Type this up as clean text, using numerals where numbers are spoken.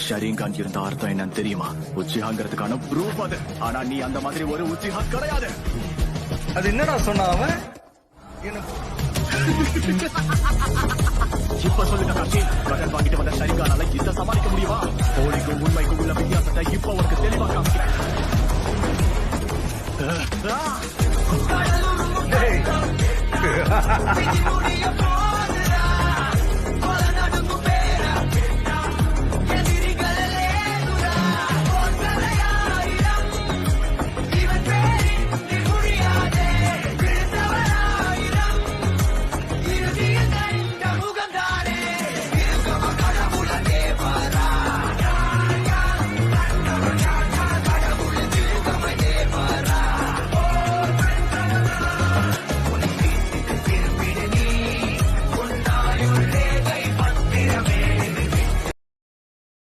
ஷரிங்கான் இருந்த அர்த்தம் என்னன்னு தெரியுமா? உச்சிஹாங்கிறதுக்கான ப்ரூஃப் அது. ஆனா நீ அந்த மாதிரி ஒரு உச்சிஹா கிடையாது. அது என்னடா சொன்ன அவன்? இப்ப சொல்லுங்க காட்சி, கடன் வாங்கிட்டு வந்த ஷரிங்கானால இதை சமாளிக்க முடியுமா? போலிக்கும் உண்மைக்கும் உள்ள வித்தியாசத்தை இப்ப உனக்கு தெளிவா காமிக்கிறேன். Hey!